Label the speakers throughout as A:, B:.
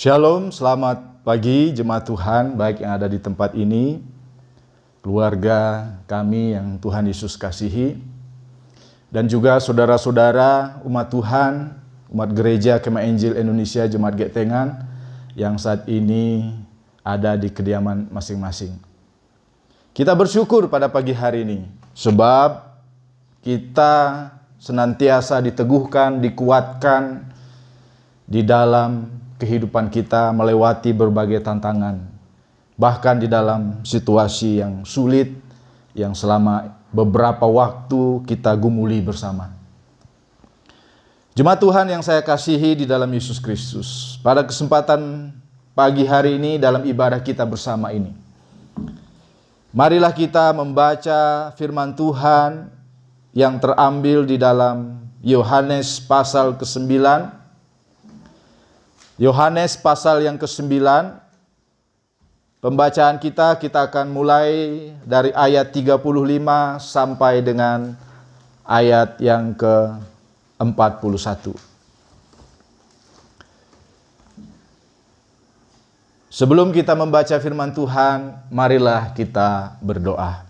A: Shalom, selamat pagi jemaat Tuhan, baik yang ada di tempat ini, keluarga kami yang Tuhan Yesus kasihi, dan juga saudara-saudara umat Tuhan, umat gereja Kemah Injil Indonesia Jemaat Getengan yang saat ini ada di kediaman masing-masing. Kita bersyukur pada pagi hari ini, sebab kita senantiasa diteguhkan, dikuatkan di dalam kehidupan kita melewati berbagai tantangan, bahkan di dalam situasi yang sulit yang selama beberapa waktu kita gumuli bersama. Jemaat Tuhan yang saya kasihi di dalam Yesus Kristus, pada kesempatan pagi hari ini dalam ibadah kita bersama ini, marilah kita membaca firman Tuhan yang terambil di dalam Yohanes pasal ke-9. Yohanes pasal yang ke-9, pembacaan kita akan mulai dari ayat 35 sampai dengan ayat yang ke-41. Sebelum kita membaca firman Tuhan, marilah kita berdoa.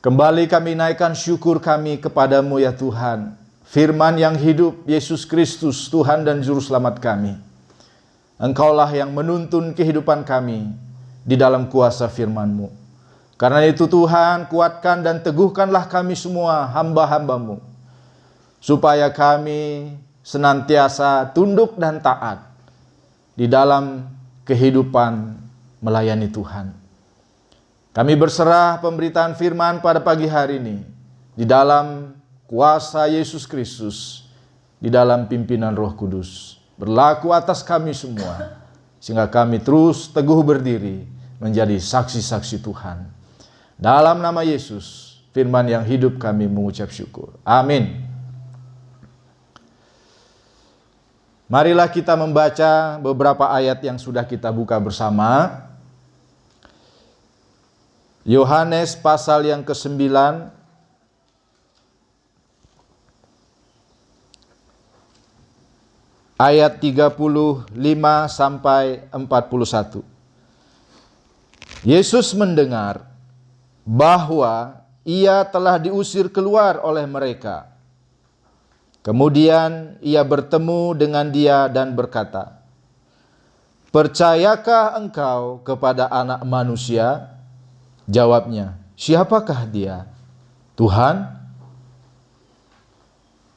A: Kembali kami naikkan syukur kami kepadamu ya Tuhan, Firman yang hidup, Yesus Kristus, Tuhan dan Juru Selamat kami. Engkaulah yang menuntun kehidupan kami di dalam kuasa firman-Mu. Karena itu Tuhan, kuatkan dan teguhkanlah kami semua hamba-hamba-Mu, supaya kami senantiasa tunduk dan taat di dalam kehidupan melayani Tuhan. Kami berserah pemberitaan firman pada pagi hari ini di dalam kuasa Yesus Kristus, di dalam pimpinan Roh Kudus, berlaku atas kami semua, sehingga kami terus teguh berdiri menjadi saksi-saksi Tuhan. Dalam nama Yesus, firman yang hidup kami mengucap syukur. Amin. Marilah kita membaca beberapa ayat yang sudah kita buka bersama. Yohanes pasal yang ke-9, ayat 35 sampai 41. Yesus mendengar bahwa ia telah diusir keluar oleh mereka. Kemudian ia bertemu dengan dia dan berkata, "Percayakah engkau kepada Anak Manusia?" Jawabnya, "Siapakah dia, Tuhan?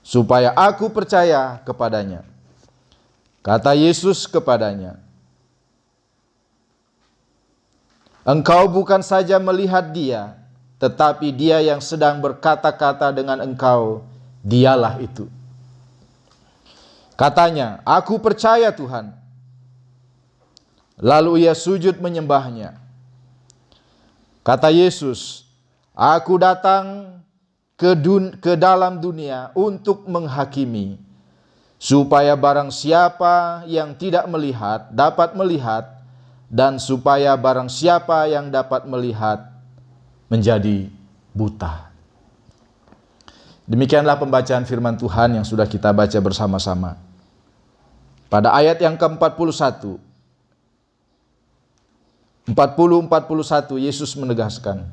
A: Supaya aku percaya kepadanya." Kata Yesus kepadanya, "Engkau bukan saja melihat dia, tetapi dia yang sedang berkata-kata dengan engkau, dialah itu." Katanya, "Aku percaya Tuhan." Lalu ia sujud menyembahnya. Kata Yesus, "Aku datang ke dalam dunia untuk menghakimi, supaya barang siapa yang tidak melihat dapat melihat, dan supaya barang siapa yang dapat melihat menjadi buta." Demikianlah pembacaan firman Tuhan yang sudah kita baca bersama-sama. Pada ayat yang ke-41, 40-41, Yesus menegaskan,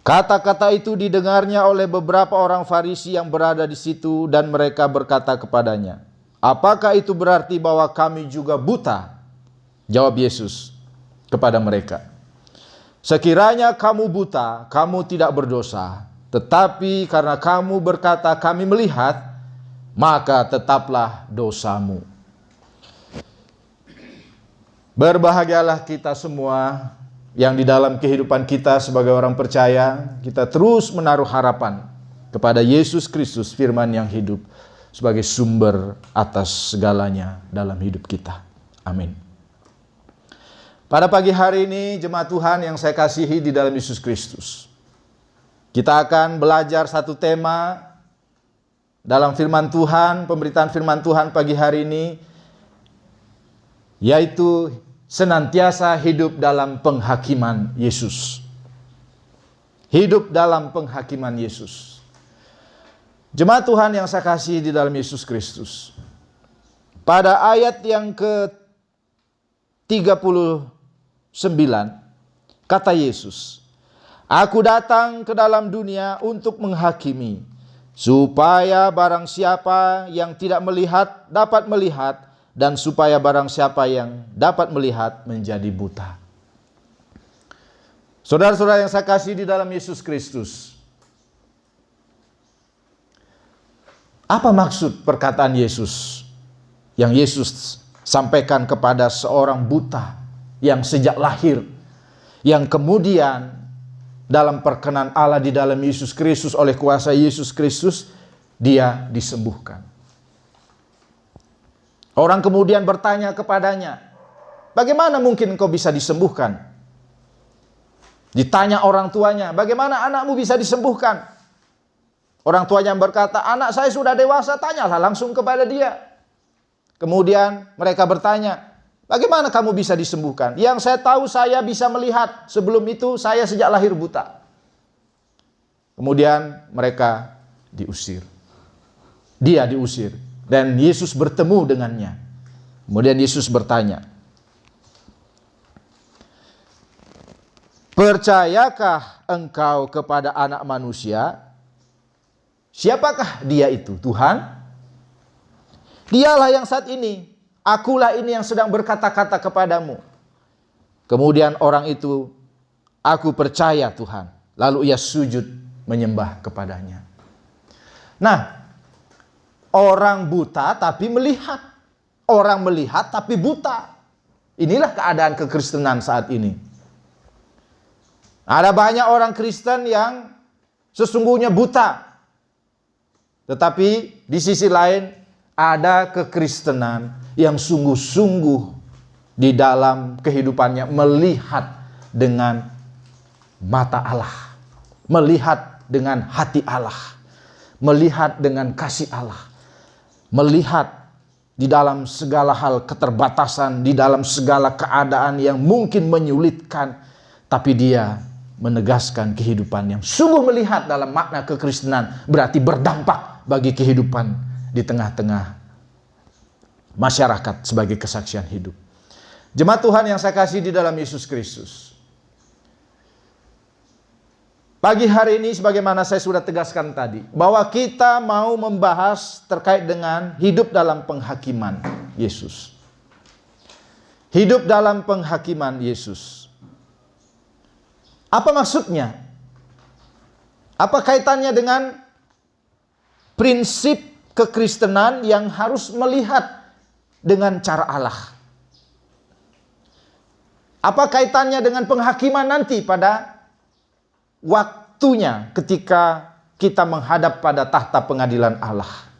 A: kata-kata itu didengarnya oleh beberapa orang Farisi yang berada di situ, dan mereka berkata kepadanya, "Apakah itu berarti bahwa kami juga buta?" Jawab Yesus kepada mereka, "Sekiranya kamu buta, kamu tidak berdosa. Tetapi karena kamu berkata kami melihat, maka tetaplah dosamu." Berbahagialah kita semua yang di dalam kehidupan kita sebagai orang percaya, kita terus menaruh harapan kepada Yesus Kristus, firman yang hidup, sebagai sumber atas segalanya dalam hidup kita. Amin. Pada pagi hari ini, jemaat Tuhan yang saya kasihi di dalam Yesus Kristus, kita akan belajar satu tema dalam firman Tuhan, pemberitaan firman Tuhan pagi hari ini, yaitu senantiasa hidup dalam penghakiman Yesus. Hidup dalam penghakiman Yesus. Jemaat Tuhan yang saya kasihi di dalam Yesus Kristus, pada ayat yang ke-39, kata Yesus, "Aku datang ke dalam dunia untuk menghakimi, supaya barang siapa yang tidak melihat dapat melihat, dan supaya barang siapa yang dapat melihat menjadi buta." Saudara-saudara yang saya kasih di dalam Yesus Kristus, apa maksud perkataan Yesus yang Yesus sampaikan kepada seorang buta yang sejak lahir, yang kemudian dalam perkenan Allah di dalam Yesus Kristus, oleh kuasa Yesus Kristus, dia disembuhkan. Orang kemudian bertanya kepadanya, "Bagaimana mungkin engkau bisa disembuhkan?" Ditanya orang tuanya, "Bagaimana anakmu bisa disembuhkan?" Orang tuanya berkata, "Anak saya sudah dewasa, tanyalah langsung kepada dia." Kemudian mereka bertanya, "Bagaimana kamu bisa disembuhkan?" "Yang saya tahu, saya bisa melihat. Sebelum itu saya sejak lahir buta." Kemudian mereka diusir. Dia diusir. Dan Yesus bertemu dengannya. Kemudian Yesus bertanya, "Percayakah engkau kepada Anak Manusia? Siapakah dia itu, Tuhan?" "Dialah yang saat ini, akulah ini yang sedang berkata-kata kepadamu." Kemudian orang itu, "Aku percaya Tuhan." Lalu ia sujud menyembah kepadanya. Nah, orang buta tapi melihat. Orang melihat tapi buta. Inilah keadaan kekristenan saat ini. Ada banyak orang Kristen yang sesungguhnya buta. Tetapi di sisi lain ada kekristenan yang sungguh-sungguh di dalam kehidupannya melihat dengan mata Allah. Melihat dengan hati Allah. Melihat dengan kasih Allah. Melihat di dalam segala hal keterbatasan, di dalam segala keadaan yang mungkin menyulitkan, tapi dia menegaskan kehidupan yang sungguh melihat dalam makna kekristenan, berarti berdampak bagi kehidupan di tengah-tengah masyarakat sebagai kesaksian hidup. Jemaat Tuhan yang saya kasih di dalam Yesus Kristus, pagi hari ini sebagaimana saya sudah tegaskan tadi, bahwa kita mau membahas terkait dengan hidup dalam penghakiman Yesus. Hidup dalam penghakiman Yesus. Apa maksudnya? Apa kaitannya dengan prinsip kekristenan yang harus melihat dengan cara Allah? Apa kaitannya dengan penghakiman nanti pada waktunya ketika kita menghadap pada tahta pengadilan Allah?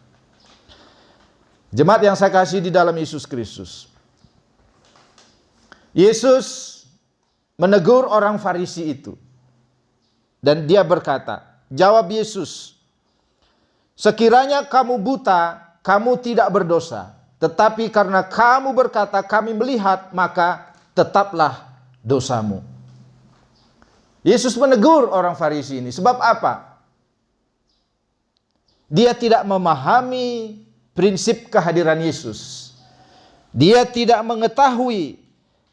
A: Jemaat yang saya kasih di dalam Yesus Kristus, Yesus menegur orang Farisi itu. Dan dia berkata, jawab Yesus, "Sekiranya kamu buta, kamu tidak berdosa. Tetapi karena kamu berkata kami melihat, maka tetaplah dosamu." Yesus menegur orang Farisi ini. Sebab apa? Dia tidak memahami prinsip kehadiran Yesus. Dia tidak mengetahui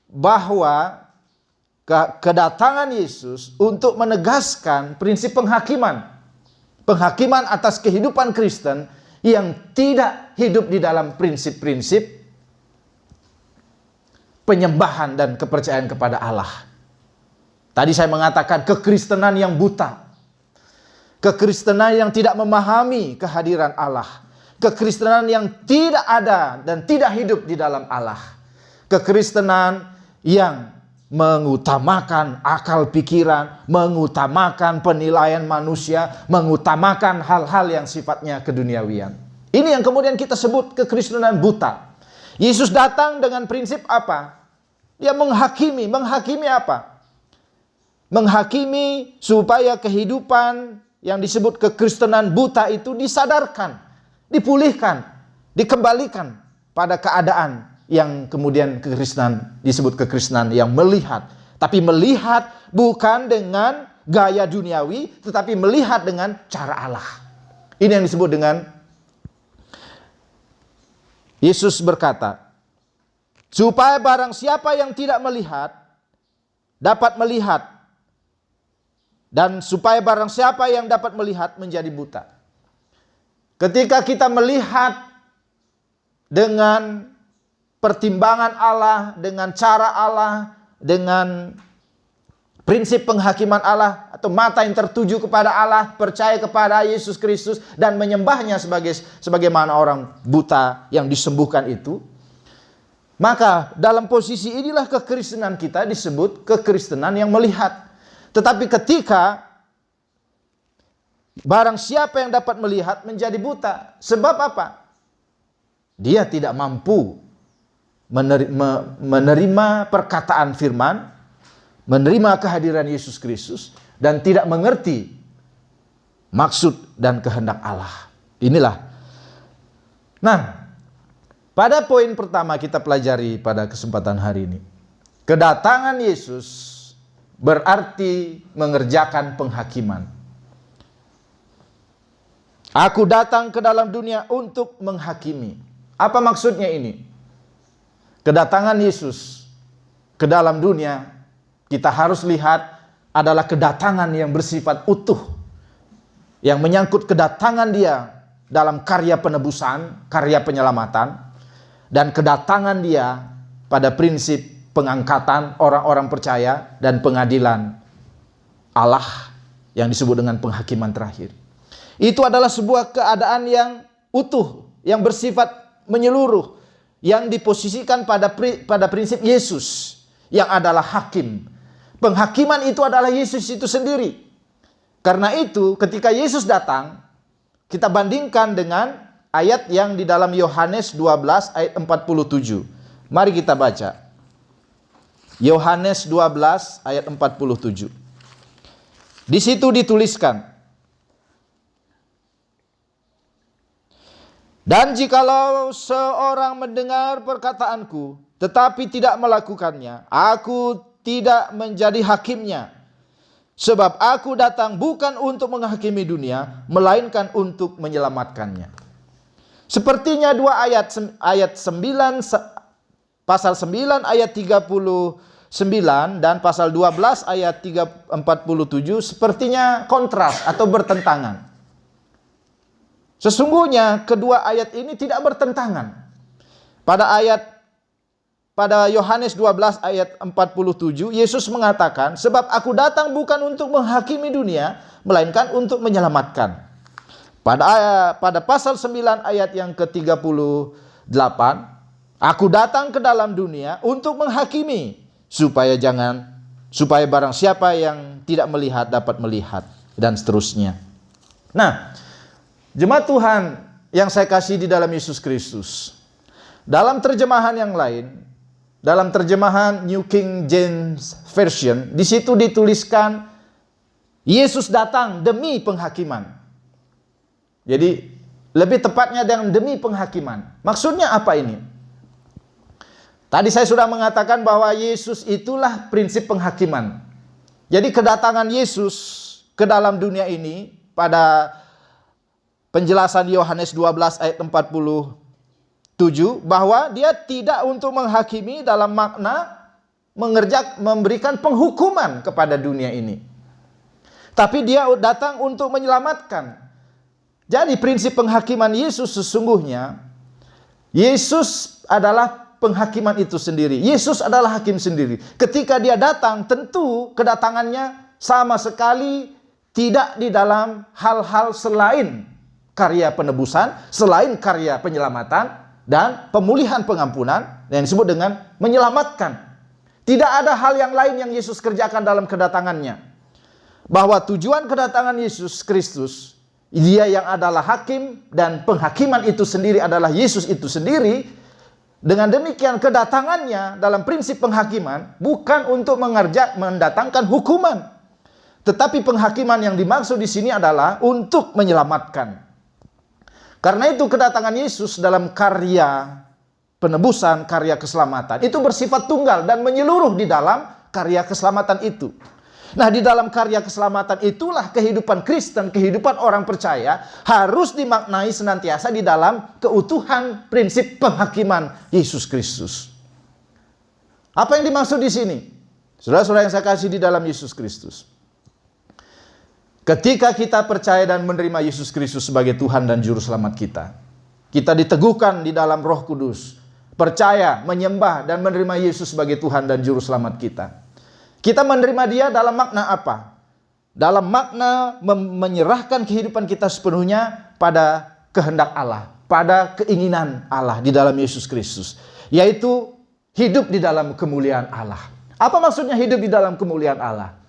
A: bahwa kedatangan Yesus untuk menegaskan prinsip penghakiman. Penghakiman atas kehidupan Kristen yang tidak hidup di dalam prinsip-prinsip penyembahan dan kepercayaan kepada Allah. Tadi saya mengatakan kekristenan yang buta. Kekristenan yang tidak memahami kehadiran Allah. Kekristenan yang tidak ada dan tidak hidup di dalam Allah. Kekristenan yang mengutamakan akal pikiran, mengutamakan penilaian manusia, mengutamakan hal-hal yang sifatnya keduniawian. Ini yang kemudian kita sebut kekristenan buta. Yesus datang dengan prinsip apa? Dia menghakimi. Menghakimi apa? Menghakimi supaya kehidupan yang disebut kekristenan buta itu disadarkan, dipulihkan, dikembalikan pada keadaan yang kemudian kekristenan disebut kekristenan yang melihat. Tapi melihat bukan dengan gaya duniawi, tetapi melihat dengan cara Allah. Ini yang disebut dengan Yesus berkata, supaya barang siapa yang tidak melihat dapat melihat, dan supaya barang siapa yang dapat melihat menjadi buta. Ketika kita melihat dengan pertimbangan Allah, dengan cara Allah, dengan prinsip penghakiman Allah, atau mata yang tertuju kepada Allah, percaya kepada Yesus Kristus dan menyembahnya sebagaimana orang buta yang disembuhkan itu, maka dalam posisi inilah kekristenan kita disebut kekristenan yang melihat. Tetapi ketika barang siapa yang dapat melihat menjadi buta, sebab apa? Dia tidak mampu menerima perkataan firman, menerima kehadiran Yesus Kristus, dan tidak mengerti maksud dan kehendak Allah. Inilah. Nah, pada poin pertama kita pelajari pada kesempatan hari ini, kedatangan Yesus berarti mengerjakan penghakiman. Aku datang ke dalam dunia untuk menghakimi. Apa maksudnya ini? Kedatangan Yesus ke dalam dunia, kita harus lihat adalah kedatangan yang bersifat utuh, yang menyangkut kedatangan dia dalam karya penebusan, karya penyelamatan, dan kedatangan dia pada prinsip pengangkatan orang-orang percaya dan pengadilan Allah yang disebut dengan penghakiman terakhir. Itu adalah sebuah keadaan yang utuh, yang bersifat menyeluruh, yang diposisikan pada prinsip Yesus yang adalah hakim. Penghakiman itu adalah Yesus itu sendiri. Karena itu ketika Yesus datang, kita bandingkan dengan ayat yang di dalam Yohanes 12 ayat 47. Mari kita baca. Yohanes 12 ayat 47. Di situ dituliskan, dan jikalau seorang mendengar perkataanku tetapi tidak melakukannya, aku tidak menjadi hakimnya. Sebab aku datang bukan untuk menghakimi dunia, melainkan untuk menyelamatkannya. Sepertinya dua ayat 9, pasal 9 ayat 39 dan pasal 12 ayat 47 sepertinya kontras atau bertentangan. Sesungguhnya kedua ayat ini tidak bertentangan. Pada Yohanes 12 ayat 47 Yesus mengatakan, sebab aku datang bukan untuk menghakimi dunia, melainkan untuk menyelamatkan. Pada pasal 9 ayat yang ke-38, aku datang ke dalam dunia untuk menghakimi, supaya barang siapa yang tidak melihat dapat melihat, dan seterusnya. Nah, jemaat Tuhan yang saya kasih di dalam Yesus Kristus, dalam terjemahan yang lain, dalam terjemahan New King James Version, di situ dituliskan Yesus datang demi penghakiman. Jadi lebih tepatnya dengan demi penghakiman. Maksudnya apa ini? Tadi saya sudah mengatakan bahwa Yesus itulah prinsip penghakiman. Jadi kedatangan Yesus ke dalam dunia ini pada penjelasan Yohanes 12 ayat 47 bahwa dia tidak untuk menghakimi dalam makna memberikan penghukuman kepada dunia ini. Tapi dia datang untuk menyelamatkan. Jadi prinsip penghakiman Yesus sesungguhnya, Yesus adalah penghakiman itu sendiri. Yesus adalah hakim sendiri. Ketika dia datang, tentu kedatangannya sama sekali tidak di dalam hal-hal selain karya penebusan, selain karya penyelamatan dan pemulihan pengampunan yang disebut dengan menyelamatkan. Tidak ada hal yang lain yang Yesus kerjakan dalam kedatangannya. Bahwa tujuan kedatangan Yesus Kristus, dia yang adalah hakim dan penghakiman itu sendiri adalah Yesus itu sendiri. Dengan demikian kedatangannya dalam prinsip penghakiman bukan untuk mendatangkan hukuman, tetapi penghakiman yang dimaksud di sini adalah untuk menyelamatkan. Karena itu kedatangan Yesus dalam karya penebusan, karya keselamatan itu bersifat tunggal dan menyeluruh di dalam karya keselamatan itu. Nah, di dalam karya keselamatan itulah kehidupan Kristen, kehidupan orang percaya harus dimaknai senantiasa di dalam keutuhan prinsip penghakiman Yesus Kristus. Apa yang dimaksud di sini? Saudara-saudara yang saya kasih di dalam Yesus Kristus. Ketika kita percaya dan menerima Yesus Kristus sebagai Tuhan dan Juru Selamat kita, kita diteguhkan di dalam Roh Kudus, percaya, menyembah, dan menerima Yesus sebagai Tuhan dan Juru Selamat kita. Kita menerima Dia dalam makna apa? Dalam makna menyerahkan kehidupan kita sepenuhnya pada kehendak Allah, pada keinginan Allah di dalam Yesus Kristus, yaitu hidup di dalam kemuliaan Allah. Apa maksudnya hidup di dalam kemuliaan Allah?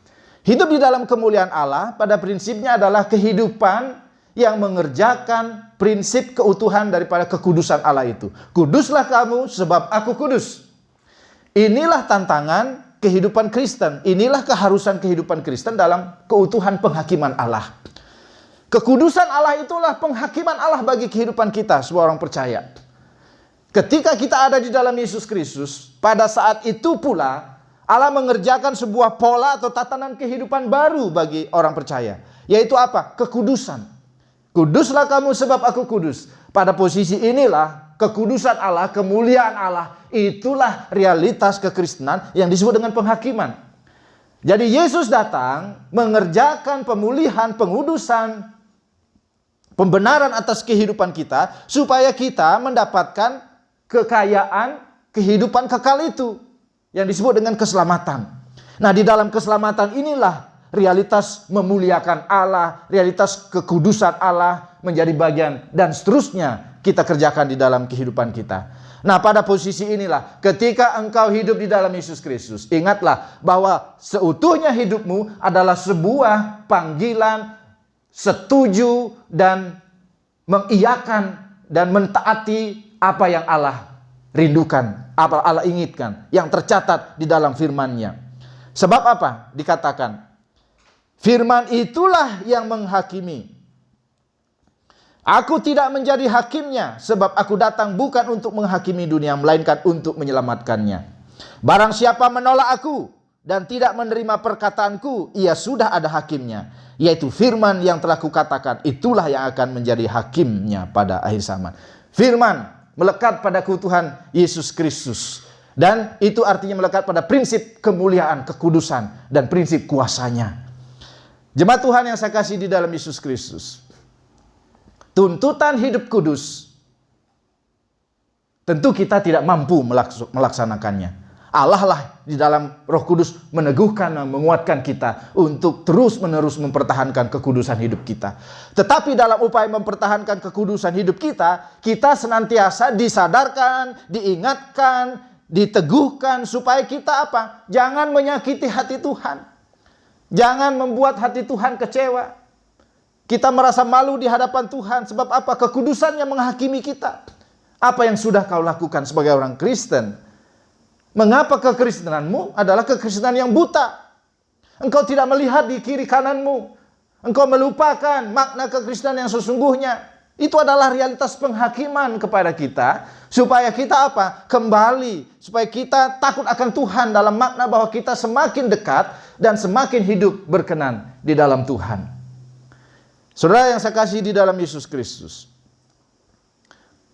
A: Hidup di dalam kemuliaan Allah pada prinsipnya adalah kehidupan yang mengerjakan prinsip keutuhan daripada kekudusan Allah itu. Kuduslah kamu sebab aku kudus. Inilah tantangan kehidupan Kristen. Inilah keharusan kehidupan Kristen dalam keutuhan penghakiman Allah. Kekudusan Allah itulah penghakiman Allah bagi kehidupan kita, semua orang percaya. Ketika kita ada di dalam Yesus Kristus, pada saat itu pula Allah mengerjakan sebuah pola atau tatanan kehidupan baru bagi orang percaya. Yaitu apa? Kekudusan. Kuduslah kamu sebab aku kudus. Pada posisi inilah kekudusan Allah, kemuliaan Allah, itulah realitas kekristenan yang disebut dengan penghakiman. Jadi Yesus datang mengerjakan pemulihan, pengudusan, pembenaran atas kehidupan kita, supaya kita mendapatkan kekayaan kehidupan kekal itu, yang disebut dengan keselamatan. Nah, di dalam keselamatan inilah realitas memuliakan Allah, realitas kekudusan Allah menjadi bagian, dan seterusnya kita kerjakan di dalam kehidupan kita. Nah, pada posisi inilah ketika engkau hidup di dalam Yesus Kristus, ingatlah bahwa seutuhnya hidupmu adalah sebuah panggilan setuju dan mengiyakan dan mentaati apa yang Allah rindukan, apa Allah inginkan, yang tercatat di dalam firman-Nya. Sebab apa? Dikatakan, firman itulah yang menghakimi. Aku tidak menjadi hakimnya, sebab aku datang bukan untuk menghakimi dunia, melainkan untuk menyelamatkannya. Barang siapa menolak aku dan tidak menerima perkataanku, ia sudah ada hakimnya, yaitu firman yang telah kukatakan, itulah yang akan menjadi hakimnya pada akhir zaman. Firman melekat pada keutuhan Yesus Kristus, dan itu artinya melekat pada prinsip kemuliaan, kekudusan, dan prinsip kuasanya. Jemaat Tuhan yang saya kasih di dalam Yesus Kristus, tuntutan hidup kudus tentu kita tidak mampu melaksanakannya. Allah lah di dalam Roh Kudus meneguhkan dan menguatkan kita untuk terus-menerus mempertahankan kekudusan hidup kita. Tetapi dalam upaya mempertahankan kekudusan hidup kita, kita senantiasa disadarkan, diingatkan, diteguhkan supaya kita apa? Jangan menyakiti hati Tuhan. Jangan membuat hati Tuhan kecewa. Kita merasa malu di hadapan Tuhan. Sebab apa? Kekudusannya menghakimi kita. Apa yang sudah kau lakukan sebagai orang Kristen? Mengapa kekristenanmu adalah kekristenan yang buta? Engkau tidak melihat di kiri kananmu. Engkau melupakan makna kekristenan yang sesungguhnya. Itu adalah realitas penghakiman kepada kita. Supaya kita apa? Kembali. Supaya kita takut akan Tuhan dalam makna bahwa kita semakin dekat dan semakin hidup berkenan di dalam Tuhan. Saudara yang saya kasih di dalam Yesus Kristus,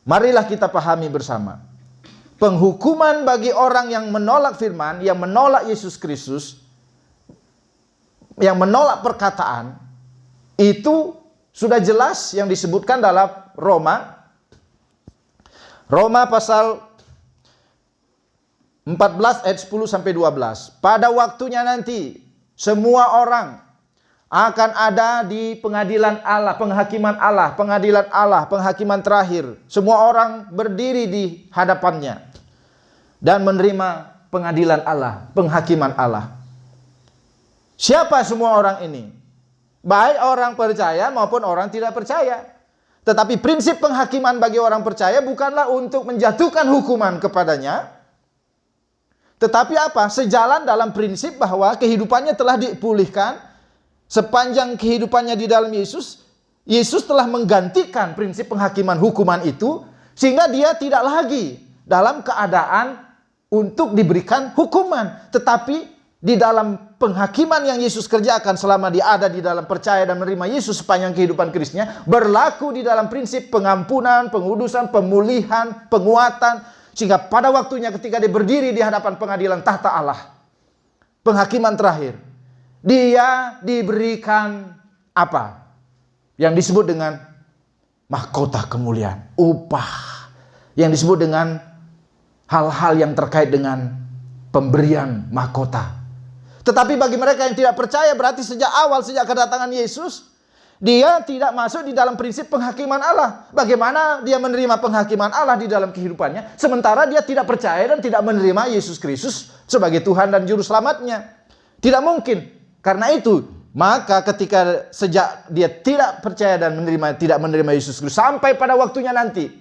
A: marilah kita pahami bersama. Penghukuman bagi orang yang menolak firman, yang menolak Yesus Kristus, yang menolak perkataan, itu sudah jelas yang disebutkan dalam Roma pasal 14 ayat 10 sampai 12. Pada waktunya nanti semua orang akan ada di pengadilan Allah, pengadilan Allah, penghakiman terakhir. Semua orang berdiri di hadapannya dan menerima pengadilan Allah, penghakiman Allah. Siapa semua orang ini? Baik orang percaya maupun orang tidak percaya. Tetapi prinsip penghakiman bagi orang percaya bukanlah untuk menjatuhkan hukuman kepadanya, tetapi apa? Sejalan dalam prinsip bahwa kehidupannya telah dipulihkan. Sepanjang kehidupannya di dalam Yesus, Yesus telah menggantikan prinsip penghakiman hukuman itu, sehingga dia tidak lagi dalam keadaan untuk diberikan hukuman, tetapi di dalam penghakiman yang Yesus kerjakan selama dia ada di dalam percaya dan menerima Yesus sepanjang kehidupan Kristusnya, berlaku di dalam prinsip pengampunan, pengudusan, pemulihan, penguatan, sehingga pada waktunya ketika dia berdiri di hadapan pengadilan tahta Allah, penghakiman terakhir, dia diberikan apa? Yang disebut dengan mahkota kemuliaan, upah, yang disebut dengan hal-hal yang terkait dengan pemberian mahkota. Tetapi bagi mereka yang tidak percaya, berarti sejak awal, sejak kedatangan Yesus, dia tidak masuk di dalam prinsip penghakiman Allah. Bagaimana dia menerima penghakiman Allah di dalam kehidupannya, sementara dia tidak percaya dan tidak menerima Yesus Kristus sebagai Tuhan dan Juru Selamatnya? Tidak mungkin. Karena itu, maka ketika sejak dia tidak percaya dan tidak menerima Yesus Kristus, sampai pada waktunya nanti,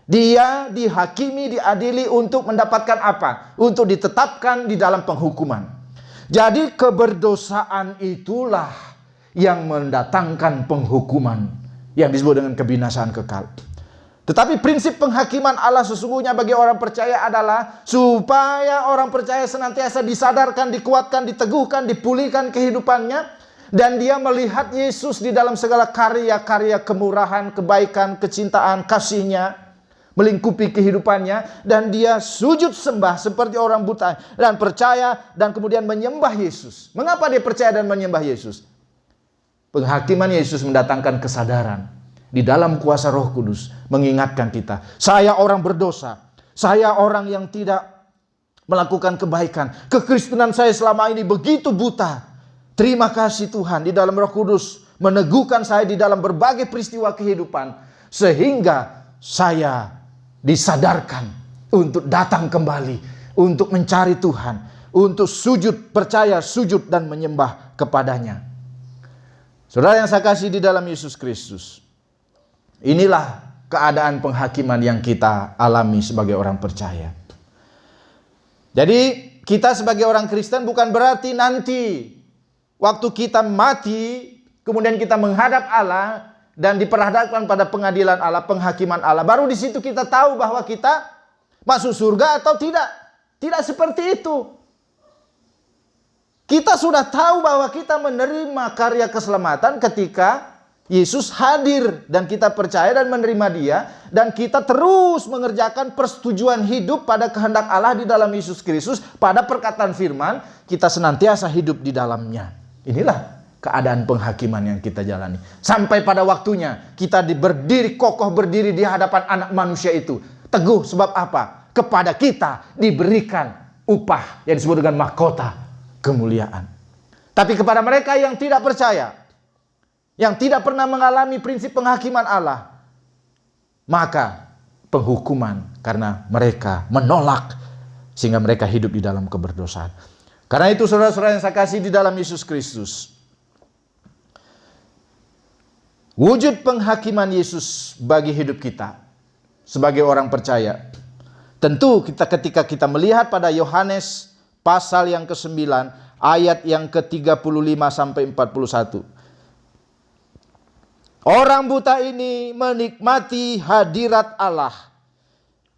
A: dia dihakimi, diadili untuk mendapatkan apa? Untuk ditetapkan di dalam penghukuman. Jadi keberdosaan itulah yang mendatangkan penghukuman yang disebut dengan kebinasaan kekal. Tetapi prinsip penghakiman Allah sesungguhnya bagi orang percaya adalah supaya orang percaya senantiasa disadarkan, dikuatkan, diteguhkan, dipulihkan kehidupannya, dan dia melihat Yesus di dalam segala karya-karya kemurahan, kebaikan, kecintaan, kasih-Nya melingkupi kehidupannya, dan dia sujud sembah seperti orang buta dan percaya dan kemudian menyembah Yesus. Mengapa dia percaya dan menyembah Yesus? Penghakiman Yesus mendatangkan kesadaran di dalam kuasa Roh Kudus, mengingatkan kita, saya orang berdosa, saya orang yang tidak melakukan kebaikan, kekristenan saya selama ini begitu buta. Terima kasih Tuhan, di dalam Roh Kudus meneguhkan saya di dalam berbagai peristiwa kehidupan, sehingga saya disadarkan untuk datang kembali, untuk mencari Tuhan, untuk sujud, percaya, sujud dan menyembah kepadanya. Saudara yang saya kasih di dalam Yesus Kristus, inilah keadaan penghakiman yang kita alami sebagai orang percaya. Jadi kita sebagai orang Kristen bukan berarti nanti waktu kita mati, kemudian kita menghadap Allah dan diperhadapkan pada pengadilan Allah, penghakiman Allah, baru di situ kita tahu bahwa kita masuk surga atau tidak. Tidak seperti itu. Kita sudah tahu bahwa kita menerima karya keselamatan ketika Yesus hadir dan kita percaya dan menerima Dia, dan kita terus mengerjakan persetujuan hidup pada kehendak Allah di dalam Yesus Kristus, pada perkataan firman, kita senantiasa hidup di dalamnya. Inilah keadaan penghakiman yang kita jalani. Sampai pada waktunya kita berdiri kokoh, berdiri di hadapan anak manusia itu. Teguh sebab apa? Kepada kita diberikan upah yang disebut dengan mahkota kemuliaan. Tapi kepada mereka yang tidak percaya, yang tidak pernah mengalami prinsip penghakiman Allah, maka penghukuman karena mereka menolak, sehingga mereka hidup di dalam keberdosaan. Karena itu saudara-saudara yang saya kasih di dalam Yesus Kristus, wujud penghakiman Yesus bagi hidup kita sebagai orang percaya, tentu ketika kita melihat pada Yohanes pasal yang ke-9 ayat yang ke-35 sampai 41. Orang buta ini menikmati hadirat Allah.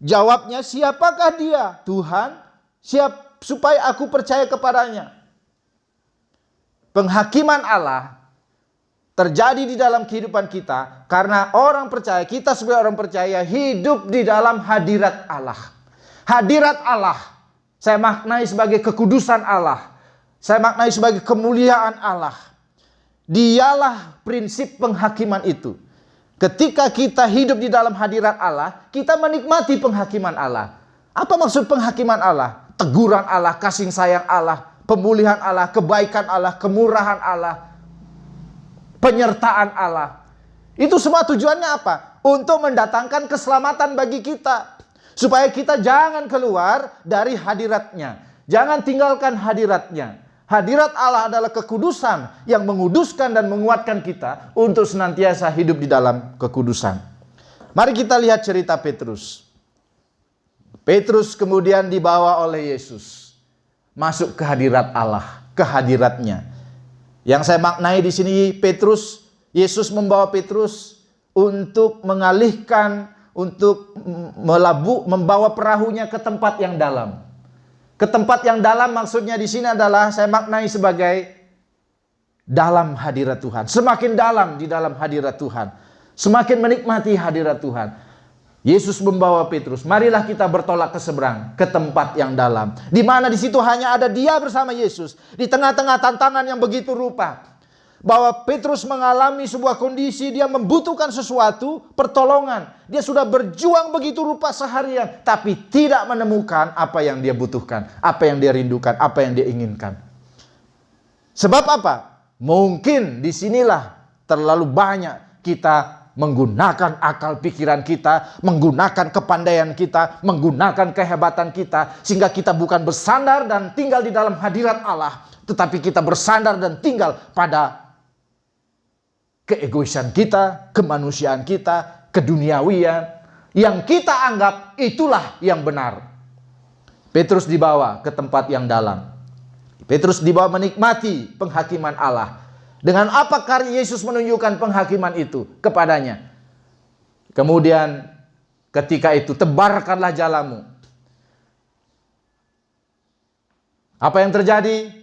A: Jawabnya, siapakah dia? Tuhan, supaya aku percaya kepadanya. Penghakiman Allah terjadi di dalam kehidupan kita karena orang percaya, kita sebagai orang percaya hidup di dalam hadirat Allah. Hadirat Allah saya maknai sebagai kekudusan Allah, saya maknai sebagai kemuliaan Allah. Dialah prinsip penghakiman itu. Ketika kita hidup di dalam hadirat Allah, kita menikmati penghakiman Allah. Apa maksud penghakiman Allah? Teguran Allah, kasih sayang Allah, pemulihan Allah, kebaikan Allah, kemurahan Allah, penyertaan Allah. Itu semua tujuannya apa? Untuk mendatangkan keselamatan bagi kita. Supaya kita jangan keluar dari hadiratnya. Jangan tinggalkan hadiratnya. Hadirat Allah adalah kekudusan yang menguduskan dan menguatkan kita untuk senantiasa hidup di dalam kekudusan. Mari kita lihat cerita Petrus. Petrus kemudian dibawa oleh Yesus masuk ke hadirat Allah, ke hadiratnya. Yang saya maknai di sini Petrus, Yesus membawa Petrus untuk mengalihkan, untuk membawa perahunya ke tempat yang dalam. Ke tempat yang dalam maksudnya di sini adalah saya maknai sebagai dalam hadirat Tuhan. Semakin dalam di dalam hadirat Tuhan. Semakin menikmati hadirat Tuhan. Yesus membawa Petrus, marilah kita bertolak ke seberang, ke tempat yang dalam. Di mana di situ hanya ada dia bersama Yesus. Di tengah-tengah tantangan yang begitu rupa. Bahwa Petrus mengalami sebuah kondisi, dia membutuhkan sesuatu, pertolongan. Dia sudah berjuang begitu rupa seharian, tapi tidak menemukan apa yang dia butuhkan, apa yang dia rindukan, apa yang dia inginkan. Sebab apa? Mungkin disinilah terlalu banyak kita menggunakan akal pikiran kita, menggunakan kepandaian kita, menggunakan kehebatan kita, sehingga kita bukan bersandar dan tinggal di dalam hadirat Allah, tetapi kita bersandar dan tinggal pada keegoisan kita, kemanusiaan kita, keduniawian, yang kita anggap itulah yang benar. Petrus dibawa ke tempat yang dalam. Petrus dibawa menikmati penghakiman Allah. Dengan apa karya Yesus menunjukkan penghakiman itu kepadanya? Kemudian ketika itu tebarkanlah jalamu. Apa yang terjadi?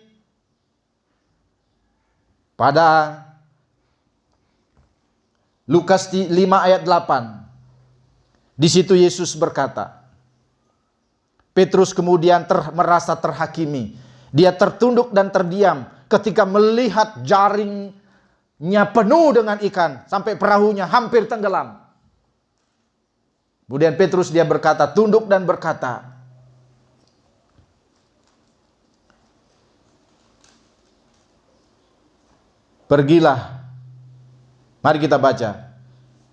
A: Pada Lukas 5 ayat 8. Di situ Yesus berkata, Petrus kemudian merasa terhakimi. Dia tertunduk dan terdiam ketika melihat jaringnya penuh dengan ikan sampai perahunya hampir tenggelam. Kemudian Petrus dia berkata, tunduk dan berkata, pergilah. Mari kita baca.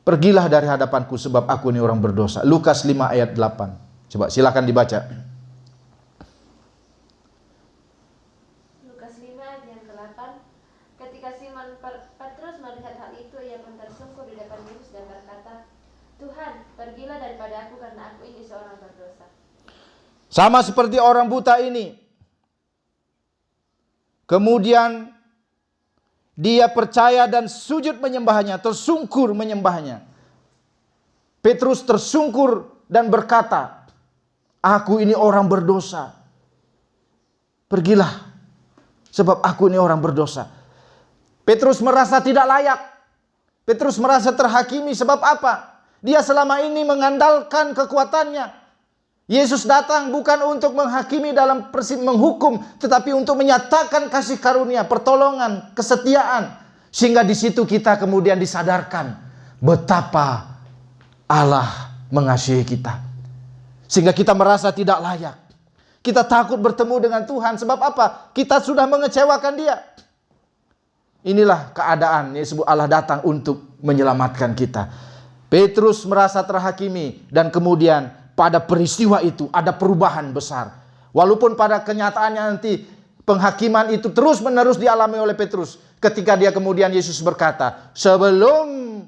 A: Pergilah dari hadapanku sebab aku ini orang berdosa. Lukas 5 ayat 8. Coba silakan dibaca.
B: Lukas 5 ayat yang ke-8. Ketika Simon Petrus melihat hal itu, ia pun tersungkur di depan Yesus dan berkata, Tuhan, pergilah daripada aku karena aku ini seorang berdosa.
A: Sama seperti orang buta ini. Kemudian dia percaya dan sujud menyembahnya, tersungkur menyembahnya. Petrus tersungkur dan berkata, aku ini orang berdosa. Pergilah, sebab aku ini orang berdosa. Petrus merasa tidak layak. Petrus merasa terhakimi, sebab apa? Dia selama ini mengandalkan kekuatannya. Yesus datang bukan untuk menghakimi dalam menghukum, tetapi untuk menyatakan kasih karunia, pertolongan, kesetiaan. Sehingga di situ kita kemudian disadarkan betapa Allah mengasihi kita. Sehingga kita merasa tidak layak. Kita takut bertemu dengan Tuhan. Sebab apa? Kita sudah mengecewakan Dia. Inilah keadaan yang disebut Allah datang untuk menyelamatkan kita. Petrus merasa terhakimi dan kemudian pada peristiwa itu ada perubahan besar. Walaupun pada kenyataannya nanti penghakiman itu terus-menerus dialami oleh Petrus. Ketika dia kemudian Yesus berkata, sebelum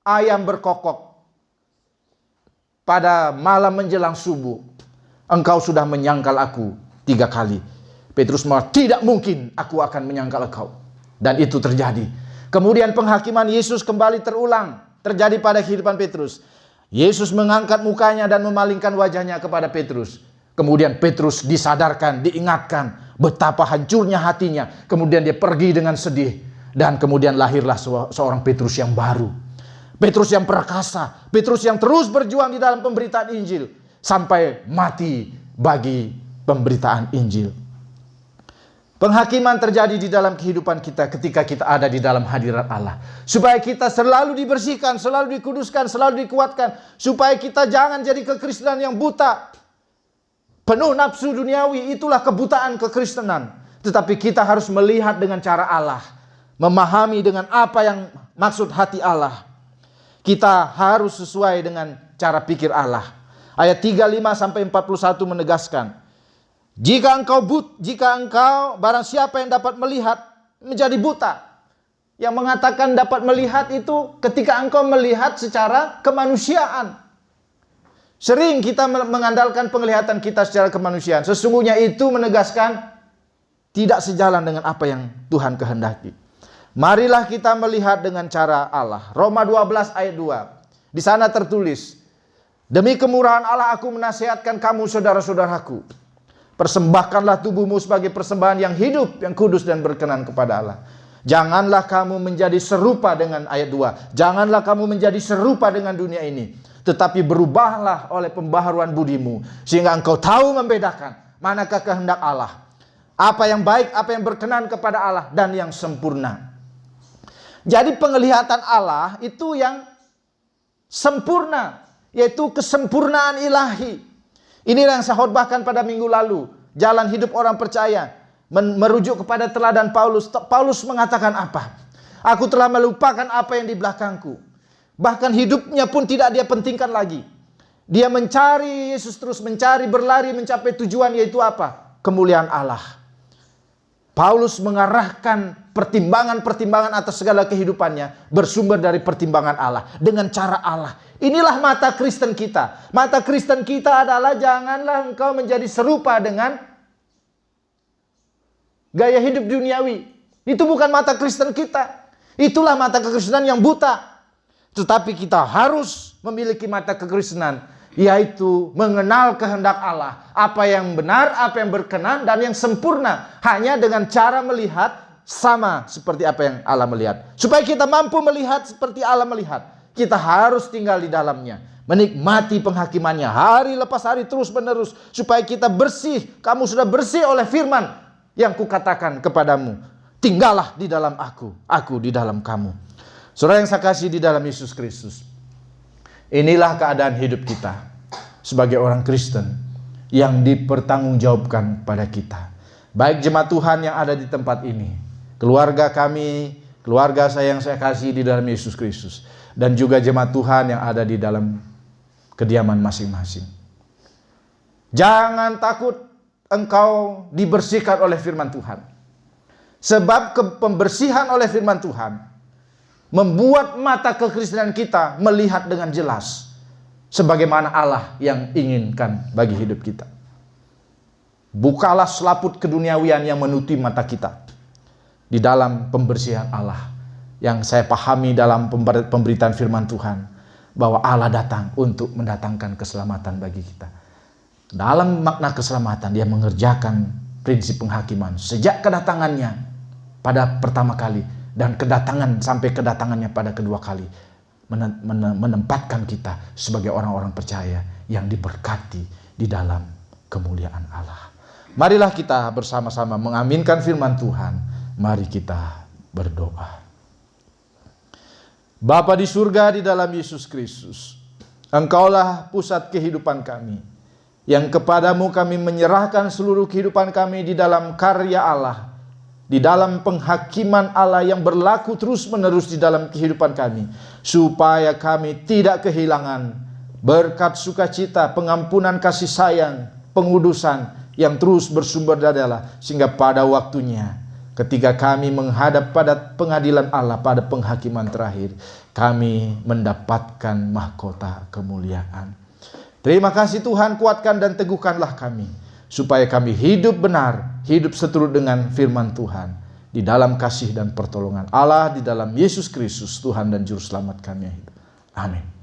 A: ayam berkokok pada malam menjelang subuh, engkau sudah menyangkal aku 3 kali. Petrus malah, tidak mungkin aku akan menyangkal engkau. Dan itu terjadi. Kemudian penghakiman Yesus kembali terulang. Terjadi pada kehidupan Petrus. Yesus mengangkat mukanya dan memalingkan wajahnya kepada Petrus. Kemudian Petrus disadarkan, diingatkan betapa hancurnya hatinya. Kemudian dia pergi dengan sedih. Dan kemudian lahirlah seorang Petrus yang baru. Petrus yang perkasa. Petrus yang terus berjuang di dalam pemberitaan Injil. Sampai mati bagi pemberitaan Injil. Penghakiman terjadi di dalam kehidupan kita ketika kita ada di dalam hadirat Allah. Supaya kita selalu dibersihkan, selalu dikuduskan, selalu dikuatkan. Supaya kita jangan jadi kekristenan yang buta. Penuh nafsu duniawi, itulah kebutaan kekristenan. Tetapi kita harus melihat dengan cara Allah. Memahami dengan apa yang maksud hati Allah. Kita harus sesuai dengan cara pikir Allah. Ayat 35-41 menegaskan. Jika engkau barang siapa yang dapat melihat menjadi buta. Yang mengatakan dapat melihat itu ketika engkau melihat secara kemanusiaan. Sering kita mengandalkan penglihatan kita secara kemanusiaan. Sesungguhnya itu menegaskan tidak sejalan dengan apa yang Tuhan kehendaki. Marilah kita melihat dengan cara Allah. Roma 12 ayat 2. Di sana tertulis, demi kemurahan Allah aku menasihatkan kamu saudara-saudaraku. Persembahkanlah tubuhmu sebagai persembahan yang hidup, yang kudus dan berkenan kepada Allah. Janganlah kamu menjadi serupa dengan ayat 2. Janganlah kamu menjadi serupa dengan dunia ini, tetapi berubahlah oleh pembaharuan budimu, sehingga engkau tahu membedakan manakah kehendak Allah, apa yang baik, apa yang berkenan kepada Allah, dan yang sempurna. Jadi penglihatan Allah itu yang sempurna, yaitu kesempurnaan ilahi. Inilah yang saya khotbahkan pada minggu lalu. Jalan hidup orang percaya merujuk kepada teladan Paulus. Paulus mengatakan apa? Aku telah melupakan apa yang di belakangku. Bahkan hidupnya pun tidak dia pentingkan lagi. Dia mencari Yesus, terus mencari, berlari mencapai tujuan, yaitu apa? Kemuliaan Allah. Paulus mengarahkan pertimbangan-pertimbangan atas segala kehidupannya bersumber dari pertimbangan Allah, dengan cara Allah. Inilah mata Kristen kita. Mata Kristen kita adalah janganlah engkau menjadi serupa dengan gaya hidup duniawi. Itu bukan mata Kristen kita. Itulah mata kekristenan yang buta. Tetapi kita harus memiliki mata kekristenan, yaitu mengenal kehendak Allah, apa yang benar, apa yang berkenan, dan yang sempurna, hanya dengan cara melihat sama seperti apa yang Allah melihat. Supaya kita mampu melihat seperti Allah melihat, kita harus tinggal di dalamnya, menikmati penghakimannya hari lepas hari, terus menerus, supaya kita bersih. Kamu sudah bersih oleh firman yang kukatakan kepadamu, tinggallah di dalam aku di dalam kamu. Saudara yang saya kasih di dalam Yesus Kristus, inilah keadaan hidup kita sebagai orang Kristen yang dipertanggungjawabkan pada kita. Baik jemaat Tuhan yang ada di tempat ini, keluarga kami, keluarga saya yang saya kasih di dalam Yesus Kristus, dan juga jemaat Tuhan yang ada di dalam kediaman masing-masing. Jangan takut engkau dibersihkan oleh firman Tuhan. Sebab pembersihan oleh firman Tuhan membuat mata kekristenan kita melihat dengan jelas sebagaimana Allah yang inginkan bagi hidup kita. Bukalah selaput keduniawian yang menutupi mata kita di dalam pembersihan Allah, yang saya pahami dalam pemberitaan firman Tuhan, bahwa Allah datang untuk mendatangkan keselamatan bagi kita. Dalam makna keselamatan, dia mengerjakan prinsip penghakiman sejak kedatangannya pada pertama kali, dan kedatangan sampai kedatangannya pada kedua kali, menempatkan kita sebagai orang-orang percaya yang diberkati di dalam kemuliaan Allah. Marilah kita bersama-sama mengaminkan firman Tuhan. Mari kita berdoa. Bapa di surga, di dalam Yesus Kristus, Engkaulah pusat kehidupan kami, yang kepadamu kami menyerahkan seluruh kehidupan kami di dalam karya Allah, di dalam penghakiman Allah yang berlaku terus-menerus di dalam kehidupan kami, supaya kami tidak kehilangan berkat sukacita, pengampunan kasih sayang, pengudusan yang terus bersumber dari Allah, sehingga pada waktunya ketika kami menghadap pada pengadilan Allah, pada penghakiman terakhir, kami mendapatkan mahkota kemuliaan. Terima kasih Tuhan, kuatkan dan teguhkanlah kami, supaya kami hidup benar, hidup seturut dengan firman Tuhan, di dalam kasih dan pertolongan Allah, di dalam Yesus Kristus, Tuhan dan Juru Selamat kami. Amin.